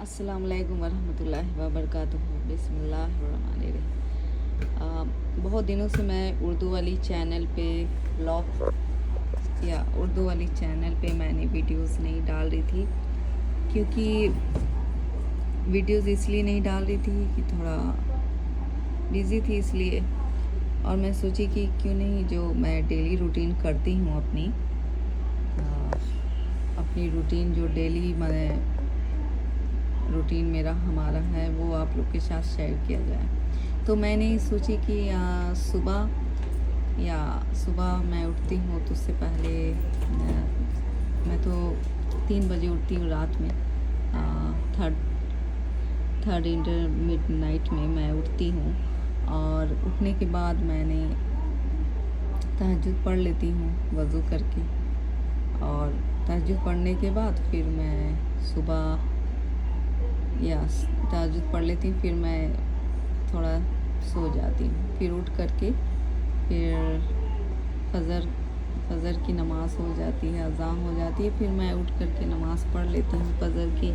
السلام علیکم ورحمۃ اللہ وبرکاتہ۔ بسم اللہ الرحمن الرحیم۔ بہت دنوں سے میں اردو والی چینل پہ بلاگ یا اردو والی چینل پہ میں نے ویڈیوز نہیں ڈال رہی تھی، کیونکہ ویڈیوز اس لیے نہیں ڈال رہی تھی کہ تھوڑا بزی تھی اس لیے، اور میں سوچی کہ کیوں نہیں جو میں ڈیلی روٹین کرتی ہوں اپنی روٹین جو ڈیلی میں روٹین ہمارا ہے وہ آپ لوگ کے ساتھ شیئر کیا جائے۔ تو میں نے سوچی کہ صبح میں اٹھتی ہوں تو اس سے پہلے میں تو 3 بجے اٹھتی ہوں رات میں، تھرڈ انٹر مڈ نائٹ میں اٹھتی ہوں، اور اٹھنے کے بعد میں نے تہجد پڑھ لیتی ہوں وضو کر کے، اور تہجد پڑھنے کے بعد پھر میں صبح تہجد پڑھ لیتی ہوں، پھر میں تھوڑا سو جاتی ہوں، پھر اٹھ کر کے پھر فجر کی نماز ہو جاتی ہے، اذان ہو جاتی ہے، پھر میں اٹھ کر کے نماز پڑھ لیتی ہوں فجر کی۔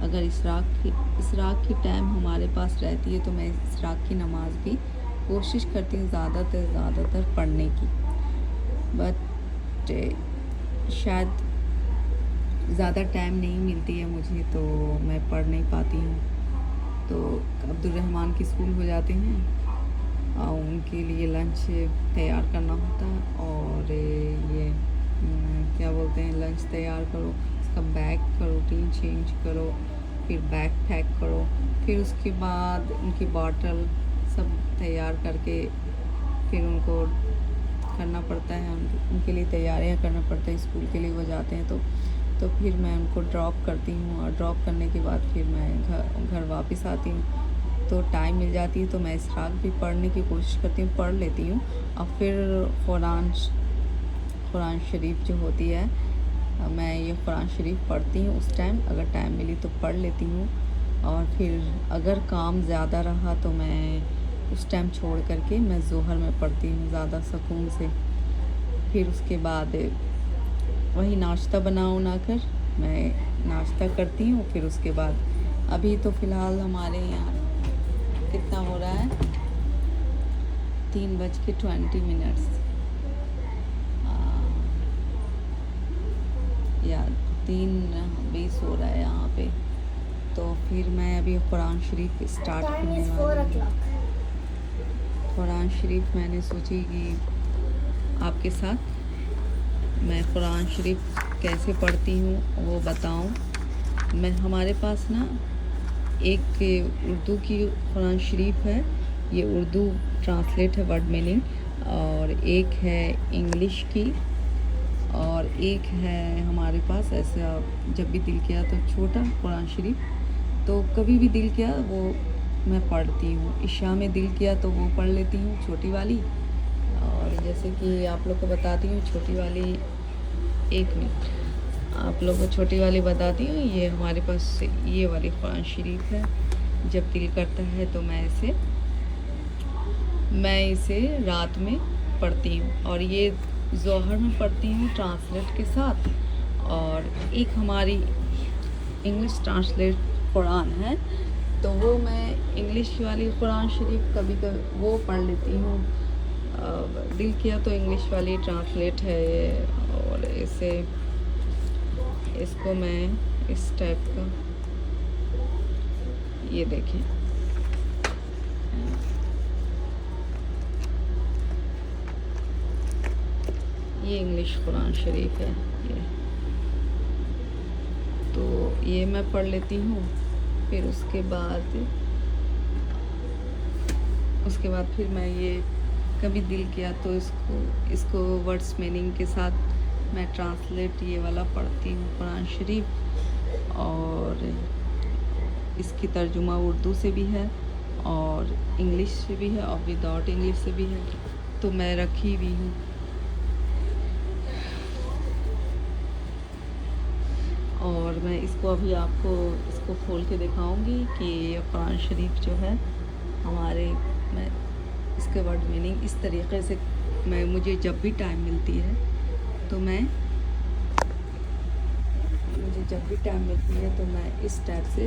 اگر اشراق کی ٹائم ہمارے پاس رہتی ہے تو میں اشراق کی نماز بھی کوشش کرتی ہوں زیادہ تر پڑھنے کی، بٹ شاید زیادہ ٹائم نہیں ملتی ہے مجھے تو میں پڑھ نہیں پاتی ہوں۔ تو عبدالرحمن کے اسکول ہو جاتے ہیں، ان کے لیے لنچ تیار کرنا ہوتا ہے، اور یہ کیا بولتے ہیں، لنچ تیار کرو، اس کا بیگ کا روٹین چینج کرو، پھر بیگ پیک کرو، پھر اس کے بعد ان کی باٹل سب تیار کر کے پھر ان کو کرنا پڑتا ہے، ان کے لیے تیاریاں کرنا پڑتا ہے، اسکول کے لیے وہ جاتے ہیں تو پھر میں ان کو ڈراپ کرتی ہوں، اور ڈراپ کرنے کے بعد پھر میں گھر واپس آتی ہوں، تو ٹائم مل جاتی ہے تو میں اشراق بھی پڑھنے کی کوشش کرتی ہوں، پڑھ لیتی ہوں، اور پھر قرآن شریف جو ہوتی ہے، میں یہ قرآن شریف پڑھتی ہوں، اس ٹائم اگر ٹائم ملی تو پڑھ لیتی ہوں، اور پھر اگر کام زیادہ رہا تو میں اس ٹائم چھوڑ کر کے میں ظہر میں پڑھتی ہوں زیادہ سکون سے۔ پھر اس کے بعد وہی ناشتہ بنا کر میں ناشتہ کرتی ہوں، پھر اس کے بعد ابھی تو فی الحال ہمارے یہاں کتنا ہو رہا ہے، 3:20 یا 3:20 ہو رہا ہے یہاں پہ، تو پھر میں ابھی قرآن شریف اسٹارٹ کرنے والی ہوں۔ قرآن شریف میں نے سوچی کہ آپ کے ساتھ میں قرآن شریف کیسے پڑھتی ہوں وہ بتاؤں۔ ہمارے پاس نا ایک اردو کی قرآن شریف ہے، یہ اردو ٹرانسلیٹ ہے ورڈ میننگ، اور ایک ہے انگلش کی، اور ایک ہے ہمارے پاس ایسا جب بھی دل کیا تو چھوٹا قرآن شریف، تو کبھی بھی دل کیا وہ میں پڑھتی ہوں، عشاء میں دل کیا تو وہ پڑھ لیتی ہوں چھوٹی والی، اور جیسے کہ آپ لوگ کو بتاتی ہوں چھوٹی والی، ایک منٹ آپ لوگ کو چھوٹی والی بتاتی ہوں، یہ ہمارے پاس یہ والی قرآن شریف ہے، جب دل کرتا ہے تو میں اسے رات میں پڑھتی ہوں، اور یہ ظہر میں پڑھتی ہوں ٹرانسلیٹ کے ساتھ، اور ایک ہماری انگلش ٹرانسلیٹ قرآن ہے تو وہ میں انگلش والی قرآن شریف کبھی وہ پڑھ لیتی ہوں، دل کیا تو انگلش والی ٹرانسلیٹ ہے، اور اس کو میں اس ٹائپ کا، یہ دیکھیں یہ انگلش قرآن شریف ہے، تو یہ میں پڑھ لیتی ہوں، پھر اس کے بعد پھر میں یہ کبھی دل کیا تو اس کو ورڈس میننگ کے ساتھ میں ٹرانسلیٹ یہ والا پڑھتی ہوں قرآن شریف، اور اس کی ترجمہ اردو سے بھی ہے اور انگلش سے بھی ہے اور وداؤٹ انگلش سے بھی ہے، تو میں رکھی ہوئی ہوں، اور میں اس کو ابھی آپ کو اس کو کھول کے دکھاؤں گی کہ یہ قرآن شریف جو ہے میں اس کے ورڈ میننگ اس طریقے سے مجھے جب بھی ٹائم ملتی ہے تو میں اس ٹائپ سے